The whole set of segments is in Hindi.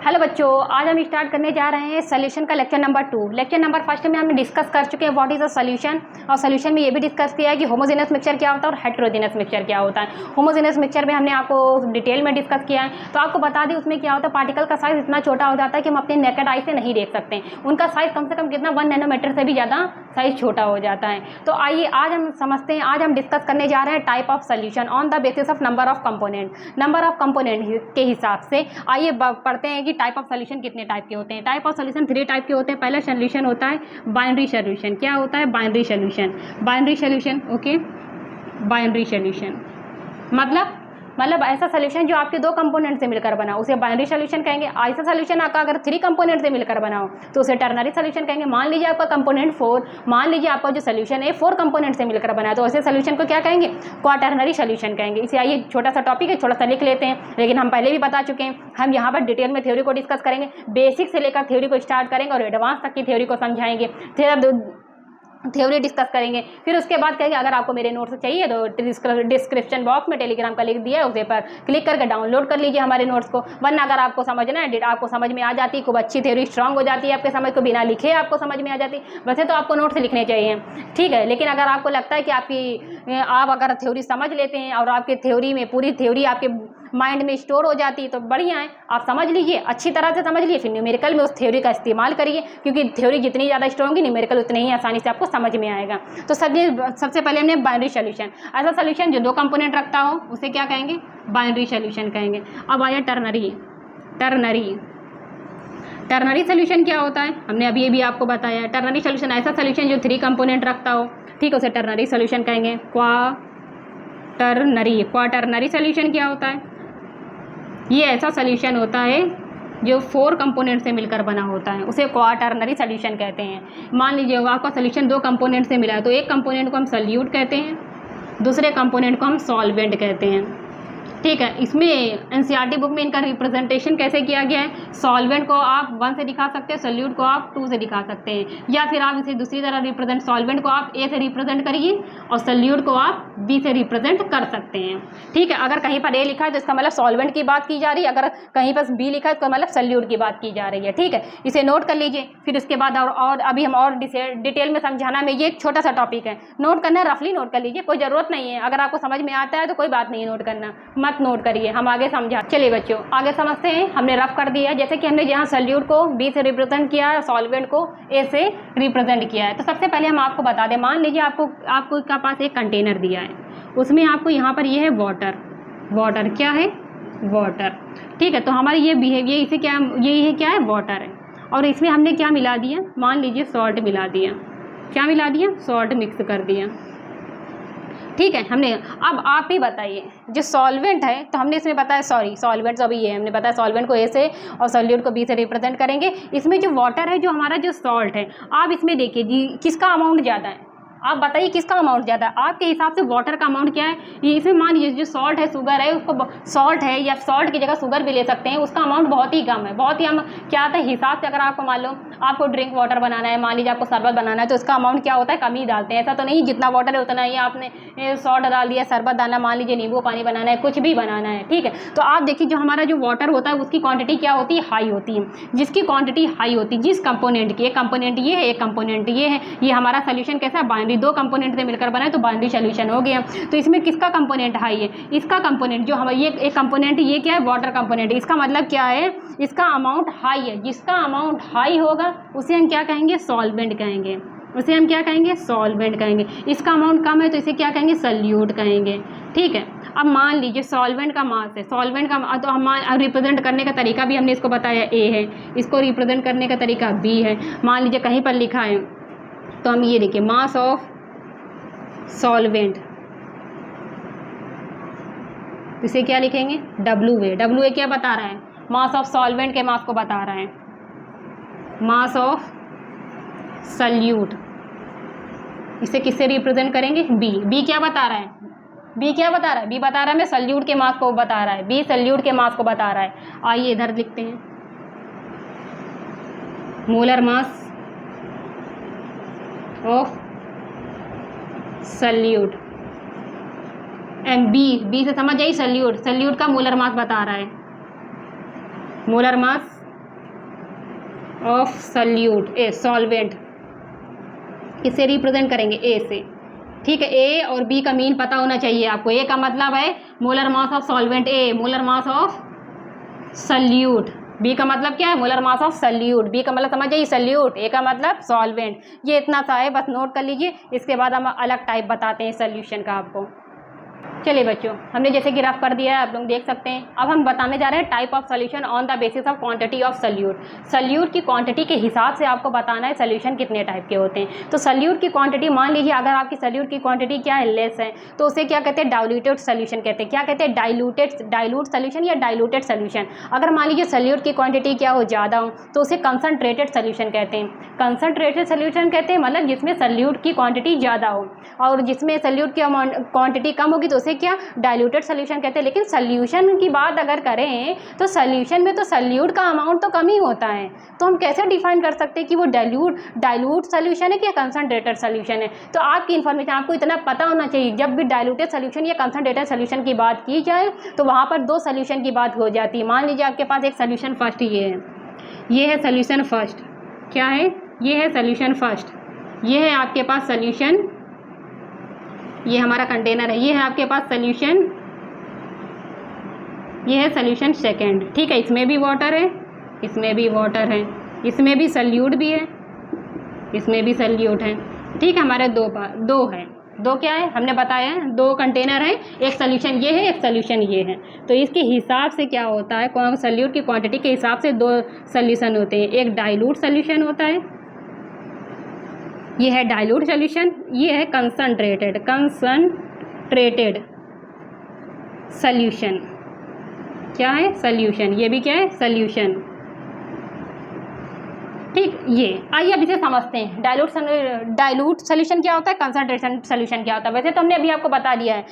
हेलो बच्चों, आज हम स्टार्ट करने जा रहे हैं सोल्यूशन का lecture number 2। Lecture number first में हमने डिस्कस कर चुके हैं व्हाट इज अ सोल्यूशन, और सोल्यूशन में ये भी डिस्कस किया है कि होमोजेनस मिक्सचर क्या होता है और हेटेरोजेनस मिक्सचर क्या होता है। होमोजेनस मिक्सचर में हमने आपको डिटेल में डिस्कस किया है। तो आपको बता दें उसमें क्या होता है, पार्टिकल का साइज इतना छोटा हो जाता है कि हम अपने नेकेड आई से नहीं देख सकते। उनका साइज कम से कम कितना 1 नैनोमीटर से भी ज़्यादा साइज छोटा हो जाता है। तो आइए आज हम समझते हैं, आज हम डिस्कस करने जा रहे हैं type of solution on the basis of number of component. Number of component के हिसाब से आइए पढ़ते हैं कि टाइप ऑफ सोल्यूशन कितने टाइप के होते हैं। टाइप ऑफ सोल्यूशन 3 टाइप के होते हैं। पहला सोल्यूशन होता है बाइनरी सोल्यूशन। क्या होता है? Binary solution. Binary solution, okay, binary solution मतलब ऐसा सोल्यूशन जो आपके 2 कंपोनेंट से मिलकर बना, उसे बाइनरी सोल्यूशन कहेंगे। ऐसा सोल्यूशन आपका अगर 3 कंपोनेंट से मिलकर बना हो तो उसे टर्नरी सोल्यूशन कहेंगे। मान लीजिए आपका कंपोनेंट 4, मान लीजिए आपका जो सोल्यूशन है 4 कंपोनेंट से मिलकर बना है, तो ऐसे सोल्यूशन को क्या कहेंगे? क्वाटर्नरी सोल्यूशन कहेंगे। इसे आइए छोटा सा टॉपिक है, थोड़ा सा लिख लेते हैं, लेकिन हम पहले भी बता चुके हैं। हम यहाँ पर डिटेल में थ्योरी को डिस्कस करेंगे, बेसिक से लेकर थ्योरी को स्टार्ट करेंगे और एडवांस तक की थ्योरी को समझाएंगे, थ्योरी डिस्कस करेंगे। फिर उसके बाद कहेंगे अगर आपको मेरे नोट्स चाहिए तो डिस्क्रिप्शन बॉक्स में टेलीग्राम का लिंक दिया है, उसे पर क्लिक करके डाउनलोड कर लीजिए हमारे नोट्स को। वरना अगर आपको समझना है, आपको समझ में आ जाती है, खूब अच्छी थ्योरी स्ट्रांग हो जाती है आपके समझ को, बिना लिखे आपको समझ में आ जाती है। वैसे तो आपको नोट्स लिखने चाहिए, ठीक है, लेकिन अगर आपको लगता है कि आप अगर थ्योरी समझ लेते हैं और आपके थ्योरी में पूरी थ्योरी आपके माइंड में स्टोर हो जाती है तो बढ़िया है, आप समझ लीजिए, अच्छी तरह से समझ लीजिए, फिर न्यूमेरिकल में उस थ्योरी का इस्तेमाल करिए, क्योंकि थ्योरी जितनी ज़्यादा स्ट्रांग होगी न्यूमेरिकल उतनी ही आसानी से आपको समझ में आएगा। तो सबसे पहले हमने बाइनरी सोल्यूशन, ऐसा सोल्यूशन जो 2 कंपोनेंट रखता हो उसे क्या कहेंगे? बाइनरी सोल्यूशन कहेंगे। अब आया टर्नरी सोल्यूशन क्या होता है? हमने अभी भी आपको बताया। टर्नरी सोल्यूशन ऐसा सोल्यूशन जो 3 कंपोनेंट रखता हो, ठीक है, उसे टर्नरी सोल्यूशन कहेंगे। क्वाटर्नरी सोल्यूशन क्या होता है? ये ऐसा सोल्यूशन होता है जो 4 कंपोनेंट से मिलकर बना होता है, उसे क्वाटर्नरी सोल्यूशन कहते हैं। मान लीजिए आपका सोल्यूशन 2 कंपोनेंट से मिला है, तो एक कंपोनेंट को हम सोल्यूट कहते हैं, दूसरे कंपोनेंट को हम सॉल्वेंट कहते हैं, ठीक है। इसमें एनसीईआरटी बुक में इनका रिप्रेजेंटेशन कैसे किया गया है? सॉल्वेंट को आप 1 से दिखा सकते हैं, सोल्यूट को आप 2 से दिखा सकते हैं, या फिर आप इसे दूसरी तरह रिप्रेजेंट, सॉल्वेंट को आप A से रिप्रेजेंट करिए और सोल्यूट को आप B से रिप्रेजेंट कर सकते हैं, ठीक है। अगर कहीं पर A लिखा है तो इसका मतलब सॉल्वेंट की बात की जा रही है, अगर कहीं पर B लिखा है तो मतलब सोल्यूट की बात की जा रही है, ठीक है। इसे नोट कर लीजिए। फिर उसके बाद और अभी हम और डिटेल में समझाना में, ये एक छोटा सा टॉपिक है, नोट करना, रफली नोट कर लीजिए, कोई ज़रूरत नहीं है। अगर आपको समझ में आता है तो कोई बात नहीं, नोट करना मत नोट करिए, हम आगे समझा। चलिए बच्चों आगे समझते हैं। हमने रफ कर दिया है, जैसे कि हमने यहाँ सोल्यूट को B से रिप्रेजेंट किया है, सॉल्वेंट को A से रिप्रेजेंट किया है। तो सबसे पहले हम आपको बता दें, मान लीजिए आपको का पास एक कंटेनर दिया है, उसमें आपको यहाँ पर ये है वाटर, क्या है? वाटर, ठीक है। तो हमारी ये बिहेवियर, इसे क्या, ये क्या है? वाटर है, और इसमें हमने क्या मिला दिया? मान लीजिए सॉल्ट मिला दिया। क्या मिला दिया? सॉल्ट मिक्स कर दिया, ठीक है हमने। अब आप ही बताइए, जो सॉल्वेंट है तो हमने इसमें बताया, सॉल्वेंट तो अभी ये हमने बताया, सॉल्वेंट को A से और सोल्यूट को B से रिप्रेजेंट करेंगे। इसमें जो वाटर है, जो हमारा जो सॉल्ट है, आप इसमें देखिए जी किसका अमाउंट ज़्यादा है, आप बताइए किसका अमाउंट ज़्यादा है? आपके हिसाब से वाटर का अमाउंट क्या है? ये इसमें मान लीजिए जो सॉल्ट है, शुगर है, उसको सॉल्ट है या सॉल्ट की जगह शुगर भी ले सकते हैं, उसका अमाउंट बहुत ही कम है, बहुत ही हम क्या आता है हिसाब से। अगर आपको मान लो आपको ड्रिंक वाटर बनाना है, मान लीजिए आपको शरबत बनाना है, तो उसका अमाउंट क्या होता है? कम ही डालते हैं। ऐसा तो नहीं जितना वाटर है उतना ही आपने सॉल्ट डाल दिया, शरबत डालना, मान लीजिए नींबू पानी बनाना है, कुछ भी बनाना है, ठीक है। तो आप देखिए जो हमारा जो वाटर होता है उसकी क्वांटिटी क्या होती है? हाई होती है। जिसकी क्वांटिटी हाई होती है, जिस कंपोनेंट की, एक कंपोनेंट ये है, एक कंपोनेंट ये है, ये हमारा सोल्यूशन कैसा है? बाइनरी, 2 कंपोनेंट से मिलकर बना है तो बाइनरी सोल्यूशन हो गया। तो इसमें किसका कंपोनेंट हाई है? इसका कंपोनेंट, जो हमारा ये एक कंपोनेंट, ये क्या है? Water component. इसका मतलब क्या है? इसका अमाउंट हाई है। जिसका अमाउंट हाई होगा उसे हम क्या कहेंगे? सॉल्वेंट कहेंगे। उसे हम क्या कहेंगे? सॉल्वेंट कहेंगे। इसका अमाउंट कम है तो इसे क्या कहेंगे? सोल्यूट कहेंगे, ठीक है। अब मान लीजिए सॉल्वेंट का मास है, सॉल्वेंट का, तो हम रिप्रेजेंट करने का तरीका भी हमने इसको बताया, A है, इसको रिप्रेजेंट करने का तरीका B है। मान लीजिए कहीं पर लिखा है तो हम ये देखिए, मास ऑफ सॉल्वेंट, इसे क्या लिखेंगे? WA क्या बता रहा है? मास ऑफ सॉल्वेंट के मास को बता रहा है। मास ऑफ सोल्यूट, इसे किससे रिप्रेजेंट करेंगे? B क्या बता रहा है? B बता रहा है, मैं सोल्यूट के मास को बता रहा है, B सोल्यूट के मास को बता रहा है। आइए इधर लिखते हैं, molar mass of solute, and B से समझ जाइए, सोल्यूट का मोलर मास बता रहा है, molar mass of salute a solvent, इसे रिप्रेजेंट करेंगे ए से, ठीक है। ए और बी का मीन पता होना चाहिए आपको। ए का मतलब है molar mass of solvent A, molar mass of solute. B का मतलब क्या है? Molar mass of solute. B का मतलब समझ जाइए सल्यूट, ए का मतलब सॉल्वेंट। ये इतना सा है, बस नोट कर लीजिए। इसके बाद हम अलग टाइप बताते हैं सॉल्यूशन का आपको। चलिए बच्चों, हमने जैसे कि रफ कर दिया है, आप लोग देख सकते हैं। अब हम बताने जा रहे हैं type of solution on the basis of quantity of solute. Solute की क्वांटिटी के हिसाब से आपको बताना है सॉल्यूशन कितने टाइप के होते हैं। तो सल्यूट की क्वांटिटी, मान लीजिए अगर आपकी सल्यूट की क्वांटिटी क्या है, लेस है, तो उसे क्या कहते हैं? डाइल्यूटेड सॉल्यूशन कहते हैं। क्या कहते हैं? डाइल्यूट सॉल्यूशन या डाइल्यूटेड सॉल्यूशन। अगर मान लीजिए सल्यूट की क्वांटिटी क्या हो, ज़्यादा हो, तो उसे कंसनट्रेटेड सॉल्यूशन कहते हैं। कंसनट्रेटेड सॉल्यूशन कहते हैं मतलब जिसमें सल्यूट की क्वांटिटी ज़्यादा हो, और जिसमें सल्यूट की क्वांटिटी कम होगी तो उसे क्या? डाइल्यूटेड सॉल्यूशन कहते हैं। लेकिन सॉल्यूशन की बात अगर करें तो सॉल्यूशन में तो सल्यूट का अमाउंट तो कम ही होता है, तो हम कैसे डिफाइन कर सकते हैं कि वो डाइल्यूट सॉल्यूशन है कि कंसनट्रेटेड सॉल्यूशन है? तो आपकी इन्फॉर्मेशन, आपको इतना पता होना चाहिए, जब भी डाइल्यूटेड सॉल्यूशन या कंसनट्रेटेड सॉल्यूशन की बात की जाए तो वहाँ पर दो सॉल्यूशन की बात हो जाती है। मान लीजिए आपके पास एक सॉल्यूशन फर्स्ट ये है सॉल्यूशन फर्स्ट। क्या है? ये है सॉल्यूशन फर्स्ट। ये है आपके पास सॉल्यूशन, ये हमारा कंटेनर है। ये है आपके पास सॉल्यूशन, ये है सॉल्यूशन सेकंड, ठीक है। इसमें भी वाटर है, इसमें भी वाटर है, इसमें भी सल्यूट भी है, इसमें भी सल्यूट है, ठीक है। हमारे दो है। दो क्या है? हमने बताया है दो कंटेनर है, एक सॉल्यूशन ये है, एक सॉल्यूशन ये है। तो इसके हिसाब से क्या होता है, सल्यूट की क्वांटिटी के हिसाब से दो सॉल्यूशन होते हैं। एक डाइल्यूट सॉल्यूशन होता है, ये है डाइल्यूट सॉल्यूशन, ये है कंसनट्रेटेड सॉल्यूशन। क्या है? सॉल्यूशन। ये भी क्या है? सॉल्यूशन, ठीक। ये आइए अब इसे समझते हैं। डाइल्यूट सॉल्यूशन क्या होता है, कंसंट्रेशन सॉल्यूशन क्या होता है। वैसे तो हमने अभी आपको बता दिया है।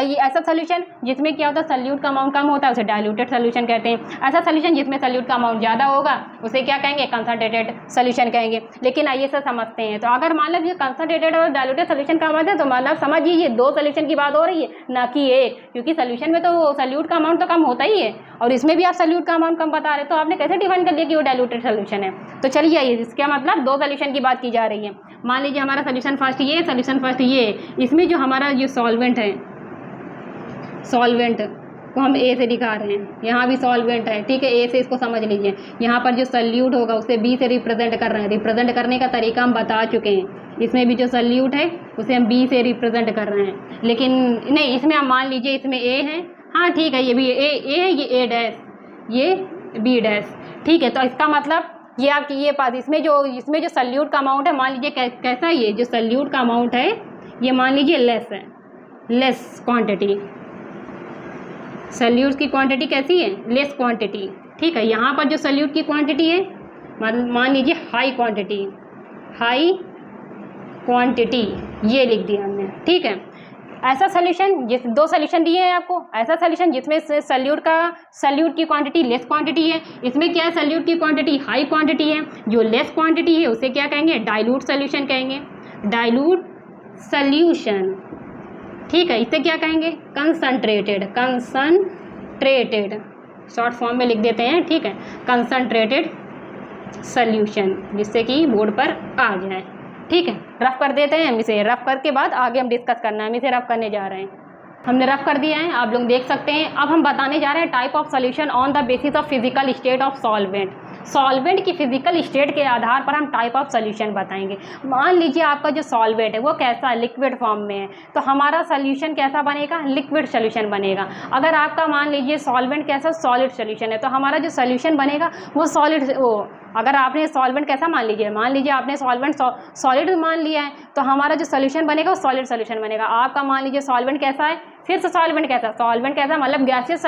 ये ऐसा सॉल्यूशन जिसमें क्या होता है, सॉल्यूट का अमाउंट कम होता है, उसे डाइल्यूटेड सॉल्यूशन कहते हैं। ऐसा सॉल्यूशन जिसमें सॉल्यूट का अमाउंट ज़्यादा होगा, उसे क्या कहेंगे? कंसंट्रेटेड सॉल्यूशन कहेंगे। लेकिन आइए इसे समझते हैं। तो अगर मान लो ये कंसंट्रेटेड और डाइल्यूटेड सॉल्यूशन का मतलब, तो मतलब समझिए ये दो सॉल्यूशन की बात हो रही है, ना कि एक, क्योंकि सॉल्यूशन में तो सॉल्यूट का अमाउंट तो कम होता ही है, और इसमें भी आप सॉल्यूट का अमाउंट कम बता रहे, तो आपने कैसे डिफाइन कर लिया कि वो डाइल्यूटेड सॉल्यूशन है? तो चलिए, इसका मतलब दो सॉल्यूशन की बात की जा रही है। मान लीजिए हमारा सॉल्यूशन फर्स्ट ये, सॉल्यूशन फर्स्ट ये, इसमें जो हमारा जो सॉल्वेंट है, सॉल्वेंट को हम ए से दिखा रहे हैं, यहाँ भी सॉल्वेंट है, ठीक है। ए से इसको समझ लीजिए। यहाँ पर जो सल्यूट होगा उसे बी से रिप्रेजेंट कर रहे हैं। रिप्रेजेंट करने का तरीका हम बता चुके हैं। इसमें भी जो सल्यूट है उसे हम बी से रिप्रेजेंट कर रहे हैं। लेकिन नहीं, इसमें हम मान लीजिए इसमें ए है, हाँ ठीक है, ये भी ए है, ये ए डैश, ये बी डैश, ठीक है। तो इसका मतलब ये आपकी ये पास, इसमें जो सल्यूट का अमाउंट है, मान लीजिए कैसा है, ये जो सल्यूट का अमाउंट है ये मान लीजिए लेस है, लेस क्वांटिटी। सल्यूट की क्वांटिटी कैसी है? लेस क्वांटिटी, ठीक है। यहाँ पर जो सल्यूट की क्वांटिटी है मान लीजिए हाई क्वांटिटी, ये लिख दिया हमने, ठीक है। ऐसा सॉल्यूशन दो सॉल्यूशन दिए हैं आपको। ऐसा सॉल्यूशन जिसमें सल्यूट की क्वांटिटी लेस क्वांटिटी है, इसमें क्या है, सल्यूट की क्वांटिटी हाई क्वांटिटी है। जो लेस क्वांटिटी है उसे क्या कहेंगे? डाइल्यूट सॉल्यूशन कहेंगे, डाइल्यूट सॉल्यूशन, ठीक है। इसे क्या कहेंगे? कंसंट्रेटेड शॉर्ट फॉर्म में लिख देते हैं, ठीक है, कंसंट्रेटेड सॉल्यूशन, जिससे कि बोर्ड पर आ जाए, ठीक है। रफ कर देते हैं हम इसे, रफ करके बाद आगे हम डिस्कस करना है। हम इसे रफ करने जा रहे हैं, हमने रफ कर दिया है, आप लोग देख सकते हैं। अब हम बताने जा रहे हैं type of solution on the basis of physical state of solvent. Solvent की फिजिकल स्टेट के आधार पर हम टाइप ऑफ सॉल्यूशन बताएंगे। मान लीजिए आपका जो सॉल्वेंट है वो कैसा है, लिक्विड फॉर्म में है, तो हमारा सॉल्यूशन कैसा बनेगा? लिक्विड सॉल्यूशन बनेगा। अगर आपका मान लीजिए सॉल्वेंट कैसा, सॉलिड सॉल्यूशन है, तो हमारा जो सॉल्यूशन बनेगा वो अगर आपने सॉल्वेंट कैसा मान लीजिए आपने सॉल्वेंट सॉलिड मान लिया है, तो हमारा जो सॉल्यूशन बनेगा वो सॉलिड सॉल्यूशन बनेगा। आपका मान लीजिए सॉल्वेंट कैसा है, फिर से सॉल्वेंट कैसा मतलब गैसियस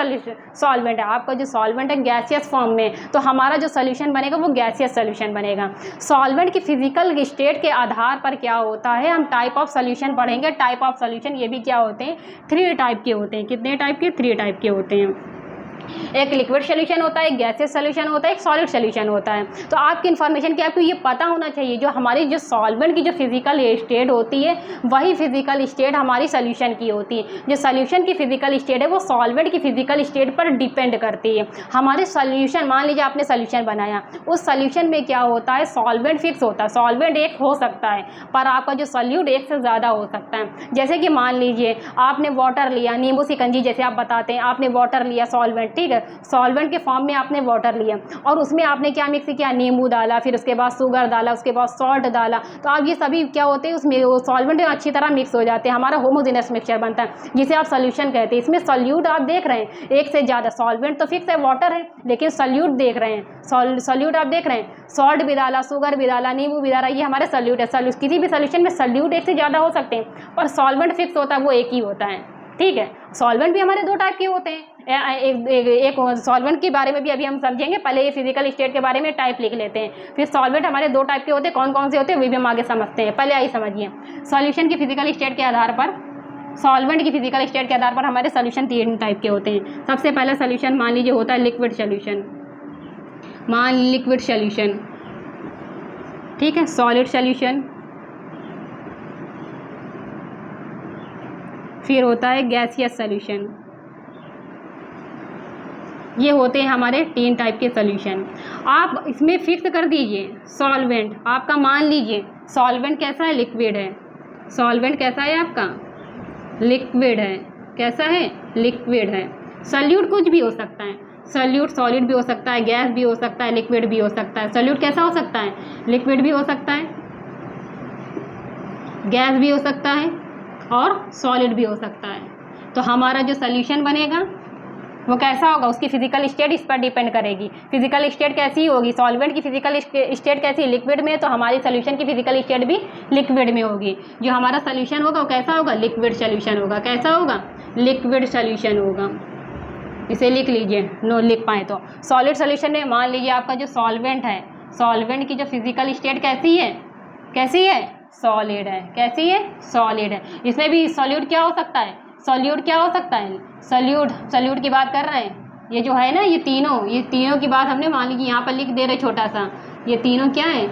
सॉल्वेंट है। आपका जो सॉल्वेंट है गैसियस फॉर्म में, तो हमारा जो सॉल्यूशन बनेगा वो गैसियस सॉल्यूशन बनेगा। सॉल्वेंट की फिजिकल स्टेट के आधार पर क्या होता है, हम टाइप ऑफ सॉल्यूशन पढ़ेंगे। टाइप ऑफ सॉल्यूशन ये भी क्या होते हैं? 3 टाइप के होते हैं। कितने टाइप के? 3 टाइप के होते हैं। एक लिक्विड सोल्यूशन होता है, एक गैसियस सोल्यूशन होता है, एक सॉलिड सोल्यूशन होता है। तो आपकी इन्फॉर्मेशन क्या, आपको ये पता होना चाहिए जो हमारी जो सॉल्वेंट की जो फिजिकल स्टेट होती है वही फिजिकल स्टेट हमारी सोल्यूशन की होती है। जो सोल्यूशन की फिजिकल स्टेट है वो सॉल्वेंट की फिजिकल स्टेट पर डिपेंड करती है। हमारे सोल्यूशन, मान लीजिए आपने सोल्यूशन बनाया, उस सोल्यूशन में क्या होता है, सॉल्वेंट फिक्स होता है। सॉल्वेंट एक हो सकता है पर आपका जो सोल्यूट एक से ज़्यादा हो सकता है। जैसे कि मान लीजिए आपने वाटर लिया, नींबू शिकंजी जैसे आप बताते हैं, आपने वाटर लिया सॉल्वेंट, ठीक है, सॉल्वेंट के फॉर्म में आपने वाटर लिया और उसमें आपने क्या मिक्स किया, नींबू डाला, फिर उसके बाद शुगर डाला, उसके बाद सॉल्ट डाला। तो अब ये सभी क्या होते हैं, उसमें वो सॉल्वेंट अच्छी तरह मिक्स हो जाते हैं, हमारा होमोजेनस मिक्सचर बनता है जिसे आप सोल्यूशन कहते हैं। इसमें सोल्यूट आप देख रहे हैं एक से ज़्यादा, सॉल्वेंट तो फिक्स है वाटर है, लेकिन सोल्यूट देख रहे हैं, सोल्यूट आप देख रहे हैं, सॉल्ट भी डाला, शुगर भी डाला, नींबू भी डाला, ये हमारे सोल्यूट है। किसी भी सोल्यूशन में सोल्यूट एक से ज़्यादा हो सकते हैं पर सॉल्वेंट फिक्स होता है, वो एक ही होता है, ठीक है। सॉल्वेंट भी हमारे दो टाइप के होते हैं। एक सॉल्वेंट के बारे में भी अभी हम समझेंगे, पहले ये फिजिकल स्टेट के बारे में टाइप लिख लेते हैं, फिर सॉल्वेंट हमारे दो टाइप के होते हैं, कौन कौन से होते हैं वे भी हम आगे समझते हैं। पहले आइए समझिए, सॉल्यूशन की फिजिकल स्टेट के आधार पर, सॉल्वेंट की फिजिकल स्टेट के आधार पर हमारे सोल्यूशन तीन टाइप के होते हैं। सबसे पहला सोल्यूशन मान लीजिए होता है लिक्विड सोल्यूशन, लिक्विड सोल्यूशन, ठीक है, सॉलिड सोल्यूशन, फिर होता है गैसियस सोल्यूशन। ये होते हैं हमारे तीन टाइप के सोल्यूशन। आप इसमें फिक्स कर दीजिए सॉल्वेंट, आपका मान लीजिए सॉल्वेंट कैसा है, लिक्विड है। सॉल्वेंट कैसा है आपका, लिक्विड है। कैसा है, लिक्विड है। सोल्यूट कुछ भी हो सकता है, सोल्यूट सॉलिड भी हो सकता है, गैस भी हो सकता है, लिक्विड भी हो सकता है। सोल्यूट कैसा हो सकता है, लिक्विड भी हो सकता है, गैस भी हो सकता है और सॉलिड भी हो सकता है। तो हमारा जो सोल्यूशन बनेगा वो कैसा होगा, उसकी फिजिकल स्टेट इस पर डिपेंड करेगी। फिजिकल स्टेट कैसी होगी, सॉल्वेंट की फिजिकल स्टेट कैसी, लिक्विड में, तो हमारी सोल्यूशन की फिजिकल स्टेट भी लिक्विड में होगी। जो हमारा सोल्यूशन होगा वो कैसा होगा, लिक्विड सोल्यूशन होगा। कैसा होगा, लिक्विड सोल्यूशन होगा। इसे लिख लीजिए, नो लिख पाए तो। सॉलिड सोल्यूशन में मान लीजिए आपका जो सॉल्वेंट है, सॉल्वेंट की जो फिजिकल स्टेट कैसी है, कैसी है, सॉलिड है। कैसी है, सॉलिड है। इसमें भी सॉल्यूट क्या हो सकता है, सॉल्यूट क्या हो सकता है, सॉल्यूट की बात कर रहे हैं। ये जो है ना, ये तीनों की बात हमने मान लीजिए यहाँ पर लिख दे रहे छोटा सा, ये तीनों क्या है,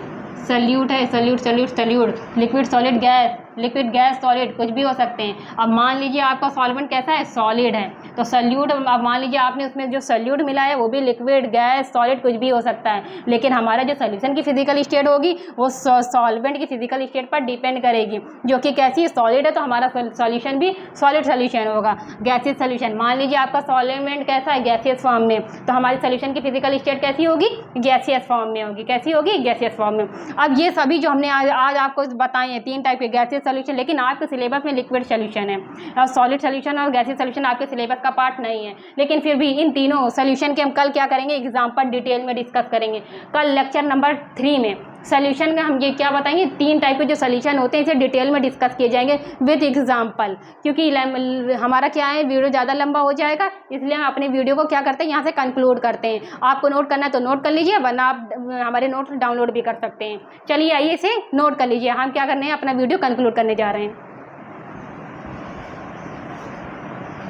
सॉल्यूट है, solute, liquid solid gas, liquid gas solid कुछ भी हो सकते हैं। अब मान लीजिए आपका सॉल्वेंट कैसा है, सॉलिड है, तो सॉल्यूट, अब मान लीजिए आपने उसमें जो सॉल्यूट मिला है वो भी लिक्विड गैस सॉलिड कुछ भी हो सकता है, लेकिन हमारा जो सोल्यूशन की फिजिकल स्टेट होगी वो सॉल्वेंट की फिजिकल स्टेट पर डिपेंड करेगी, जो कि कैसी है, सॉलिड है, तो हमारा सॉल्यूशन भी सॉलिड सॉल्यूशन होगा। गैसियस सॉल्यूशन, मान लीजिए आपका सॉल्वेंट कैसा है, गैसियस फॉर्म में, तो हमारी सोल्यूशन की फिजिकल स्टेट कैसी होगी, गैसियस फॉर्म में होगी। कैसी होगी, गैसियस फॉर्म में। अब ये सभी जो हमने आज आपको बताए हैं तीन टाइप के गैसियस सॉल्यूशन, लेकिन आपके सिलेबस में लिक्विड सॉल्यूशन है और सॉलिड सॉल्यूशन और गैसियस सॉल्यूशन आपके सिलेबस का पार्ट नहीं है, लेकिन फिर भी इन तीनों सॉल्यूशन के हम कल क्या करेंगे, एग्जाम्पल डिटेल में डिस्कस करेंगे। कल लेक्चर नंबर 3 में सॉल्यूशन में हम ये क्या बताएंगे, तीन टाइप के जो सॉल्यूशन होते हैं इसे डिटेल में डिस्कस किए जाएंगे विद एग्जाम्पल, क्योंकि हमारा क्या है, वीडियो ज़्यादा लंबा हो जाएगा, इसलिए हम अपने वीडियो को क्या करते हैं, यहाँ से कंक्लूड करते हैं। आपको नोट करना है तो नोट कर लीजिए, वरना आप हमारे नोट्स डाउनलोड भी कर सकते हैं। चलिए आइए इसे नोट कर लीजिए, हम क्या करने हैं, अपना वीडियो कंक्लूड करने जा रहे हैं।